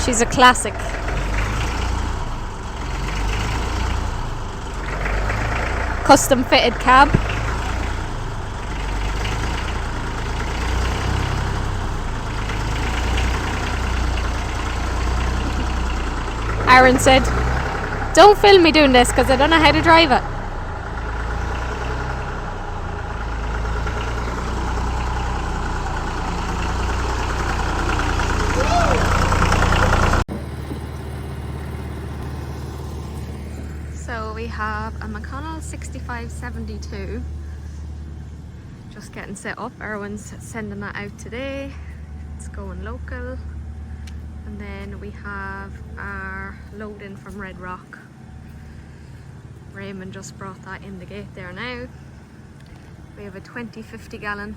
She's a classic. Custom fitted cab. Aaron said, "Don't film me doing this because I don't know how to drive it." So we have a McConnell 6572 just getting set up. Erwin's sending that out today. It's going local. And then we have our load in from Red Rock. Raymond just brought that in the gate there now. We have a 50 gallon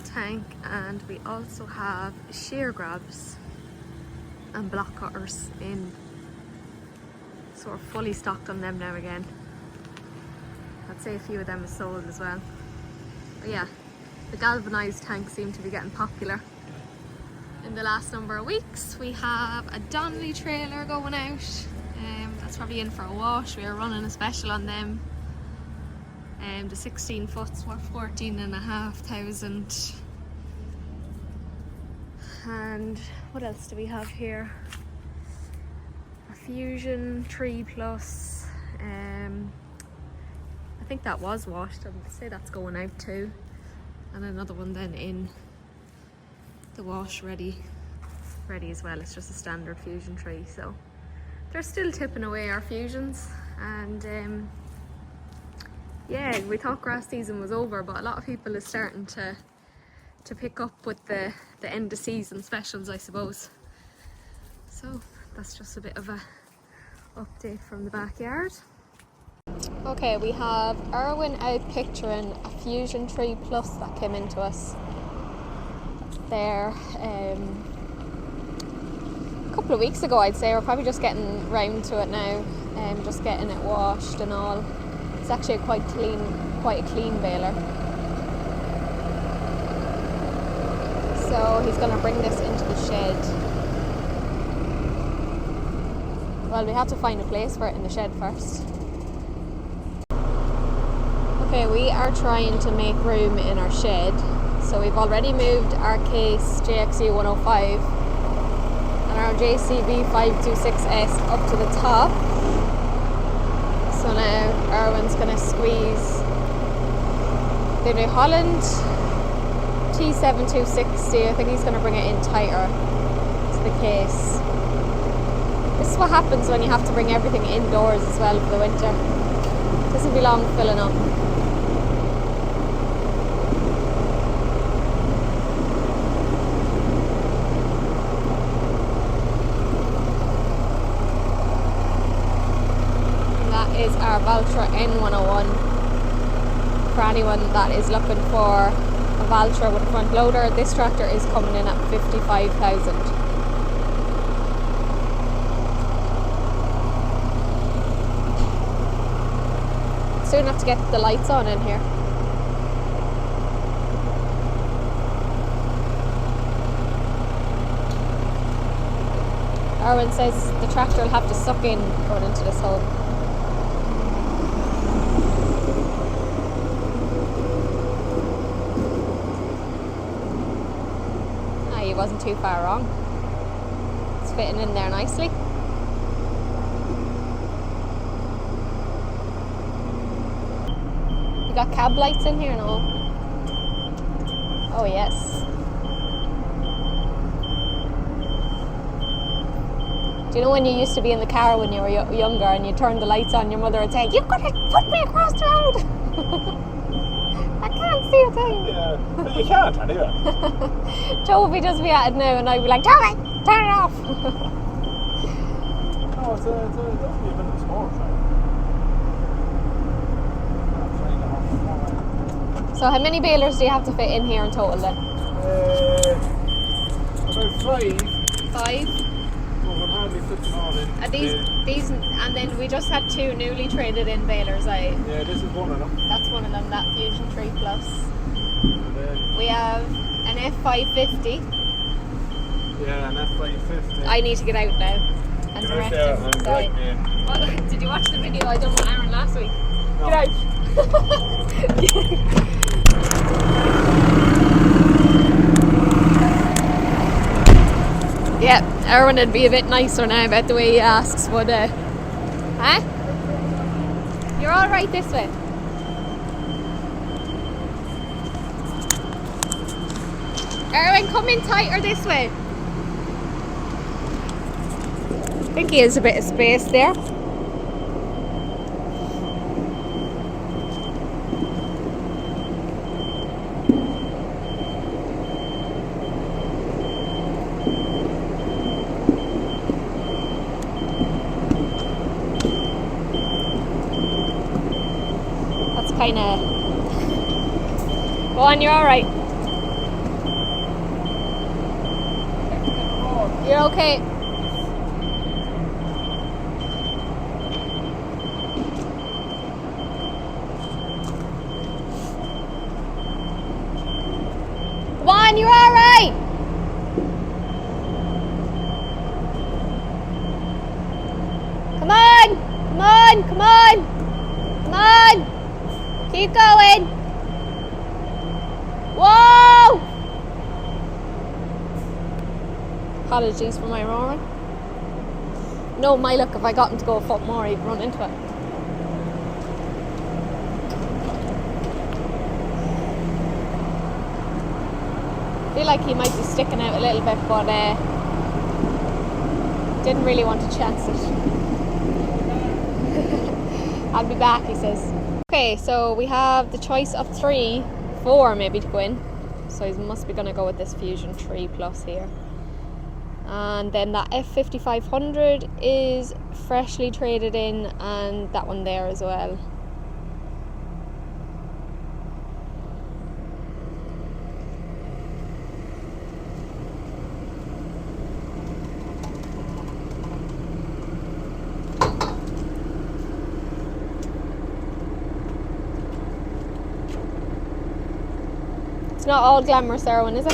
tank, and we also have shear grabs and block cutters in. So we're fully stocked on them now again. I'd say a few of them is sold as well. But yeah, the galvanised tanks seem to be getting popular. In the last number of weeks, we have a Donnelly trailer going out. That's probably in for a wash. We are running a special on them. The 16 foots were 14,500. And what else do we have here? Fusion 3 Plus. I think that was washed. I'd say that's going out too. And another one then in the wash ready as well. It's just a standard Fusion 3. So they're still tipping away our Fusions. And yeah, we thought grass season was over, but a lot of people are starting to pick up with the end of season specials, I suppose. So that's just a bit of a update from the backyard. Okay, we have Erwin out picturing a Fusion 3 Plus that came into us there a couple of weeks ago, I'd say. We're probably just getting round to it now, just getting it washed and all. It's actually quite a clean baler. So he's going to bring this into the shed. Well, we have to find a place for it in the shed first. Okay, we are trying to make room in our shed. So we've already moved our case JXU 105 and our JCB 526S up to the top. So now Erwin's going to squeeze the New Holland T7260. I think he's going to bring it in tighter to the case. This is what happens when you have to bring everything indoors as well for the winter. It doesn't be long filling up. And that is our Valtra N101. For anyone that is looking for a Valtra with a front loader, this tractor is coming in at 55,000. Soon have to get the lights on in here. Erwin says the tractor will have to suck in going into this hole. He wasn't too far wrong. It's fitting in there nicely. You got cab lights in here now? Oh yes. Do you know when you used to be in the car when you were younger and you turned the lights on, your mother would say, "You've got to put me across the road." I can't see a thing. Yeah, but you can't anyway. Toby does me at it now and I'd be like, "Toby, turn it off." No, it's definitely a bit of a sport, right? So how many balers do you have to fit in here in total then? About 5. 5? Well, we're hardly fitting all in. Are these, and then we just had 2 newly traded in balers, Yeah, this is one of them. That's one of them, that Fusion 3 Plus. And then, We have an F550. Yeah, and that's 550. I need to get out now. And Get out direct there him. and Sorry. direct me in. What, did you watch the video I done with Aaron last week? No. Get out. Yeah, Aaron would be a bit nicer now about the way he asks, but huh? You're all right this way. Aaron, come in tighter this way. I think he has a bit of space there. That's kind of... Go on, you're all right. You're okay. Come on, you're all right. Come on, come on, come on, come on. Keep going. Whoa! Apologies for my roaring. No, my luck, if I got him to go a foot more, he'd run into it. I feel like he might be sticking out a little bit, but didn't really want to chance it. I'll be back, he says. Okay, so we have the choice of 4 maybe to go in. So he must be going to go with this Fusion 3 Plus here. And then that F5500 is freshly traded in, and that one there as well. It's not all glamorous, Erwin, is it?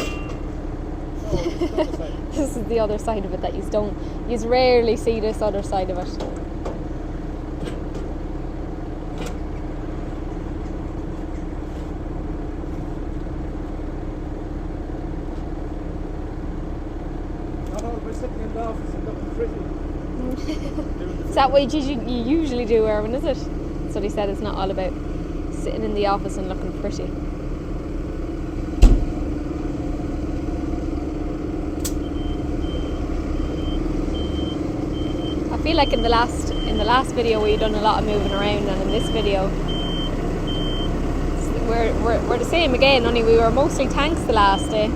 This is the other side of it that you rarely see this other side of it. Not all by sitting in the office and looking pretty. Is that what you usually do, Erwin, is it? That's what he said, it's not all about sitting in the office and looking pretty. I feel like in the last video we done a lot of moving around, and in this video we're the same again, only we were mostly tanks the last day.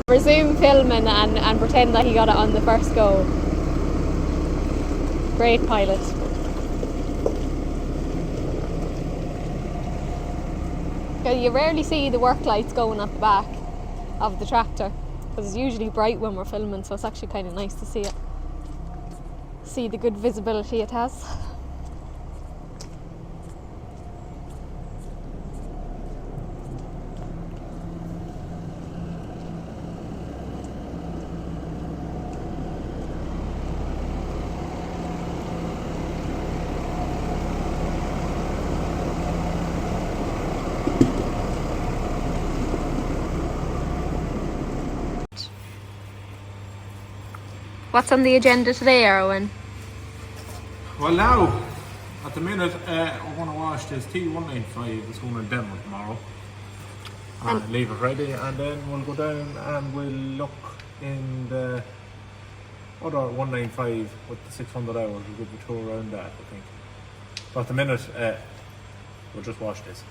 Resume filming and pretend that he got it on the first go. Great pilot. You rarely see the work lights going at the back of the tractor, because it's usually bright when we're filming, so it's actually kind of nice to see it. See the good visibility it has. What's on the agenda today, Erwin? Well, now, at the minute, we're going to wash this T195. It's going to demo tomorrow. And leave it ready, and then we'll go down and we'll look in the other 195 with the 600 hours. We'll give a tour around that, I think. But at the minute, we'll just wash this.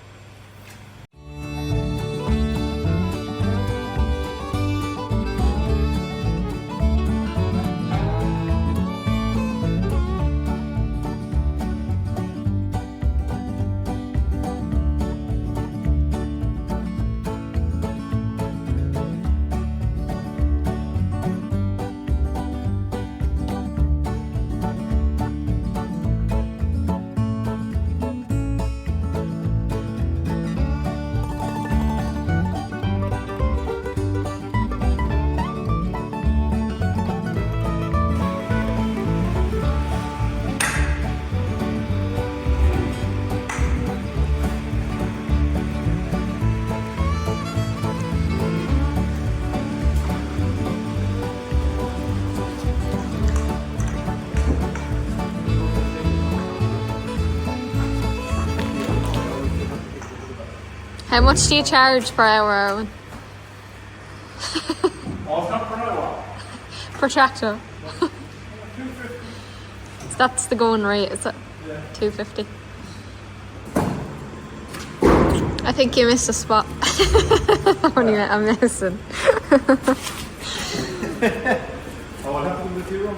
How much do you charge per hour, Erwin? Oh, not per hour. Per tractor? So that's the going rate, is it? Yeah. 250. I think you missed a spot. Only I'm missing. Oh, what happened with you?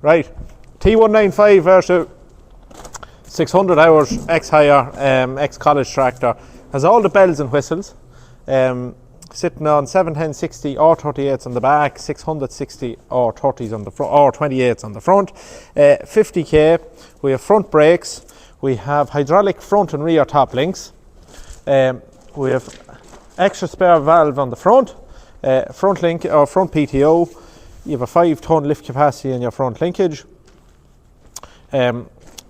Right, T195 Versu, 600 hours, ex-hire, ex-college tractor, has all the bells and whistles, sitting on 710/60 R38s on the back, 660 R30s on the front, R28s on the front, 50k. We have front brakes, we have hydraulic front and rear top links, we have extra spare valve on the front, front link or front PTO. You have a 5-ton lift capacity in your front linkage.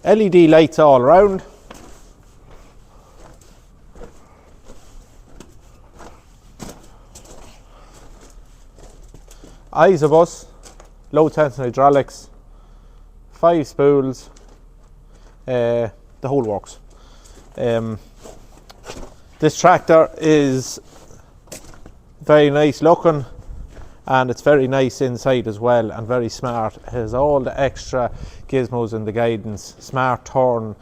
LED lights all around. Eyes of us, low tension hydraulics, 5 spools, the whole works. This tractor is very nice looking, and it's very nice inside as well, and very smart. It has all the extra gizmos in the guidance, smart turn,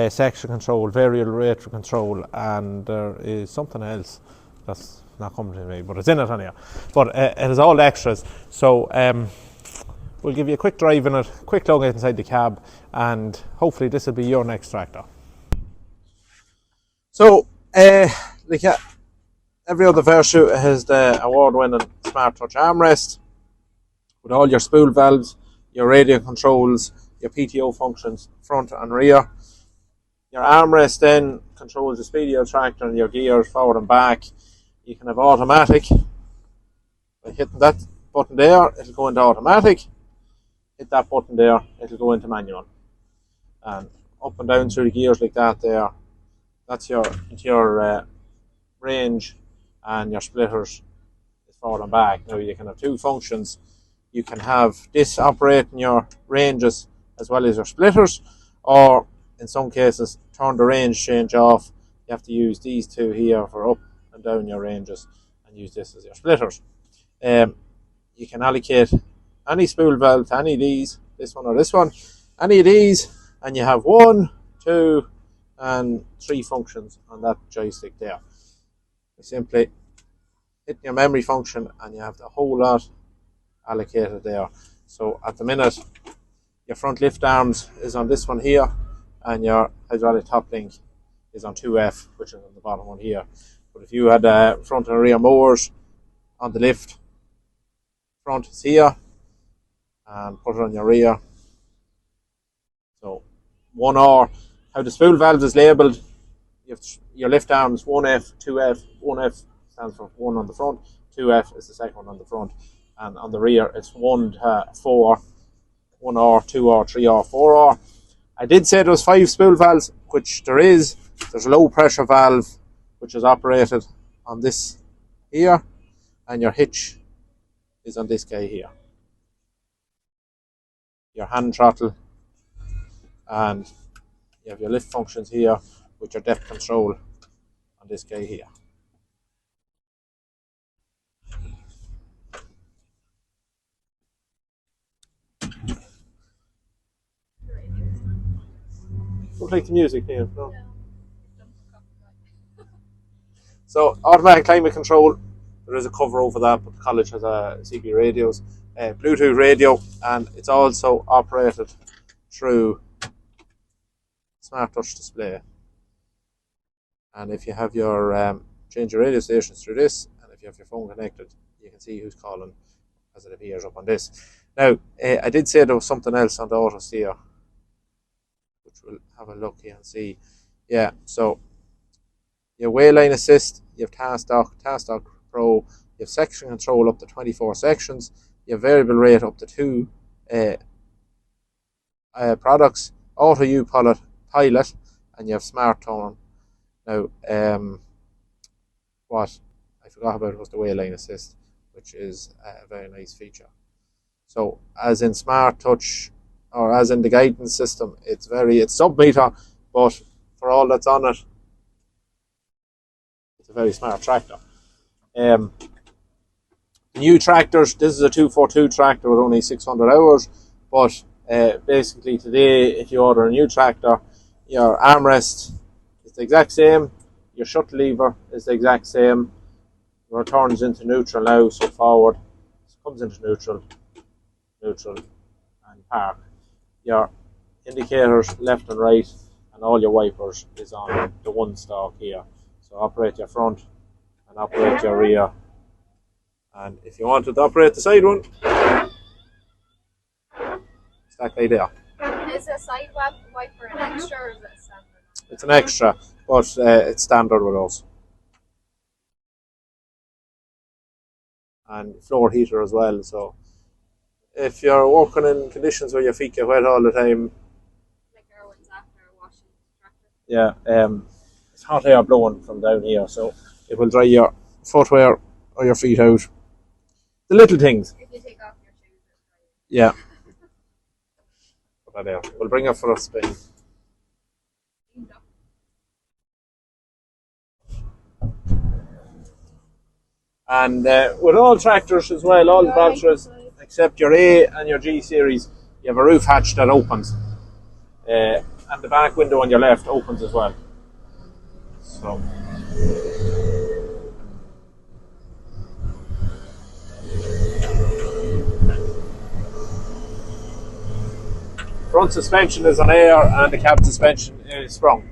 section control, variable rate control, and there is something else that's not coming to me, but it's in it anyhow. But it has all the extras. So we'll give you a quick drive in it, quick look inside the cab, and hopefully this will be your next tractor. So like every other Versu has the award-winning SmartTouch armrest with all your spool valves, your radio controls, your PTO functions front and rear. Your armrest then controls the speed of your tractor and your gears forward and back. You can have automatic. By hitting that button there, it'll go into automatic. Hit that button there, it'll go into manual. And up and down through the gears like that there, that's your range, and your splitters is forward and back. Now you can have 2 functions. You can have this operating your ranges as well as your splitters, or in some cases turn the range change off. You have to use these 2 here for up and down your ranges, and use this as your splitters. You can allocate any spool valve to any of these, this one or this one, any of these, and you have 1, 2 and 3 functions on that joystick there. You simply hit your memory function and you have the whole lot allocated there. So at the minute your front lift arms is on this one here, and your hydraulic top link is on 2F, which is on the bottom one here. But if you had front and rear mowers on the lift, front is here, and put it on your rear. So 1R, how the spool valve is labelled, you have your lift arms 1F, 2F, 1F stands for 1 on the front, 2F is the second one on the front, and on the rear it's 1 to 4, 1R, 2R, 3R, 4R. I did say there was 5 spool valves, which there is. There's a low pressure valve which is operated on this here, and your hitch is on this guy here. Your hand throttle, and you have your lift functions here with your depth control on this guy here. Don't like the music here, no. So automatic climate control, there is a cover over that, but the college has a CB radios, Bluetooth radio, and it's also operated through SmartTouch display. And if you have your change your radio stations through this, and if you have your phone connected, you can see who's calling as it appears up on this. Now, I did say there was something else on the auto steer, which we'll have a look here and see. Yeah, so your wayline assist, you have Tastock Pro, you have section control up to 24 sections, you have variable rate up to 2 products, Auto U pilot, and you have Smart Tone. Now, what I forgot about was the wayline assist, which is a very nice feature. So, as in SmartTouch, or as in the guidance system, it's sub-meter, but for all that's on it, it's a very smart tractor. New tractors, this is a 242 tractor with only 600 hours, but basically today, if you order a new tractor, your armrest is the exact same, your shuttle lever is the exact same, it turns into neutral now, so forward, it comes into neutral, and park. Your indicators left and right, and all your wipers is on the one stalk here. So operate your front and operate your rear. And if you wanted to operate the side one, it's that guy there. Is a side wiper an extra or is it standard? It's an extra, but it's standard with us. And floor heater as well. So if you're working in conditions where your feet get wet all the time, like Erwin's after washing the tractor. Yeah, it's hot air blowing from down here, so it will dry your footwear or your feet out. The little things. If you take off your shoes, it's dry. Yeah. Put that there. We'll bring it for a spin. And with all tractors as well, all the Valtras, except your A and your G series, you have a roof hatch that opens. And the back window on your left opens as well. So. Front suspension is on air and the cab suspension is sprung.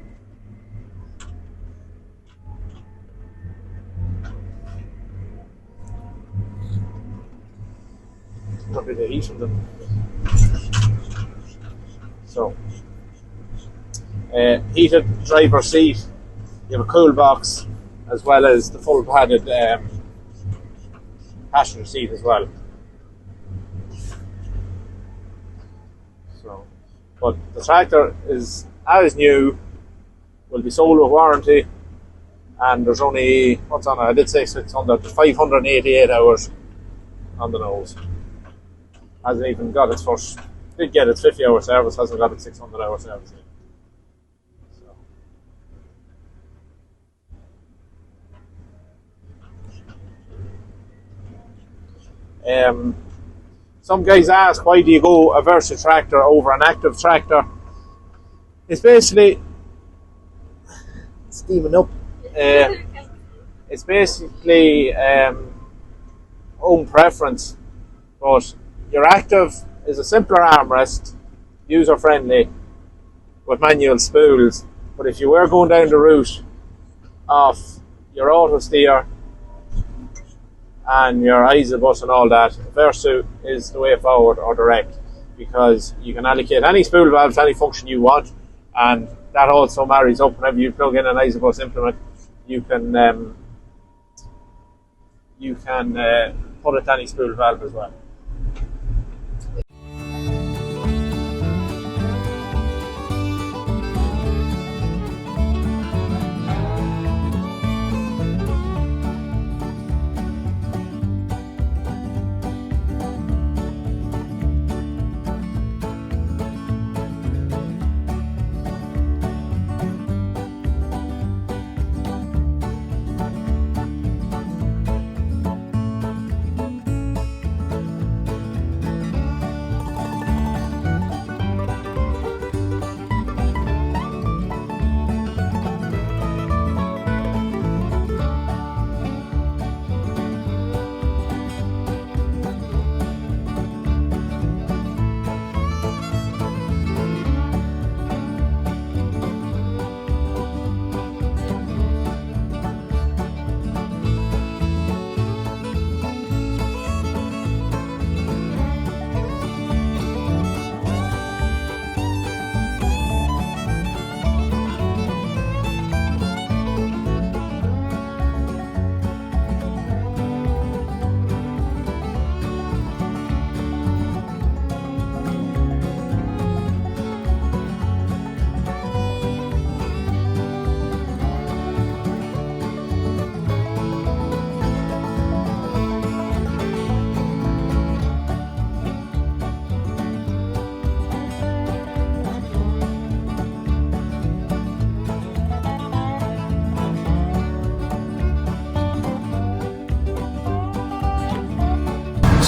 Not really heat from them. So, heated driver's seat. You have a cool box as well as the full padded passenger seat as well. So, but the tractor is as new, will be sold with warranty, and there's only, what's on it? I did say 600, 588 hours on the nose. Hasn't even got its first, did get its 50-hour service, hasn't got its 600-hour service yet. So. Some guys ask, why do you go a Versu tractor over an active tractor? It's basically steaming up. It's basically own preference, but your active is a simpler armrest, user friendly, with manual spools. But if you were going down the route of your auto steer and your Isabus and all that, Versu is the way forward, or direct, because you can allocate any spool valve to any function you want, and that also marries up whenever you plug in an Isabus implement. You can put it to any spool valve as well.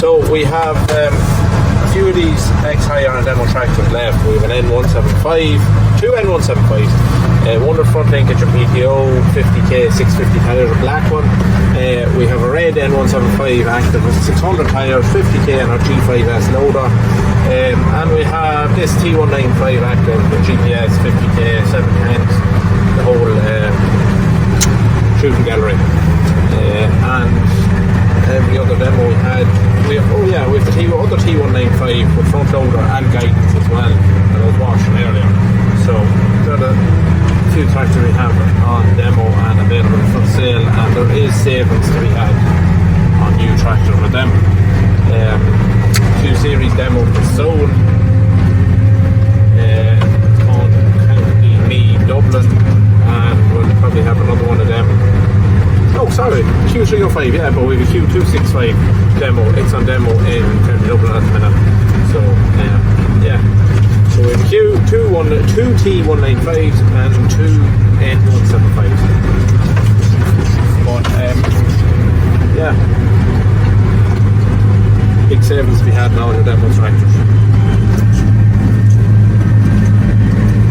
So we have a few of these ex-hire and demo tractors left. We have an N175, two N175s, one with front linkage and PTO, 50k, 650 tyres, a black one. We have a red N175 active with 600 tyres, 50k and our G5S loader. And we have this T195 active with GPS, 50k, 7 tanks, the whole shooting gallery. And every other demo we have the other T195 with front loader and guidance as well that I was watching earlier. So they're the few tractors we have on demo and available for sale, and there is savings to be had on new tractors with them. Two series demo for sold. It's called County Me Dublin, and we'll probably have another one of them. Oh, sorry, Q305, yeah, but we have a Q265 demo. It's on demo in County Dublin at the minute. So, yeah. So we have two T195s and two N175s. But, yeah. Big savings to be had now in the demo tractors.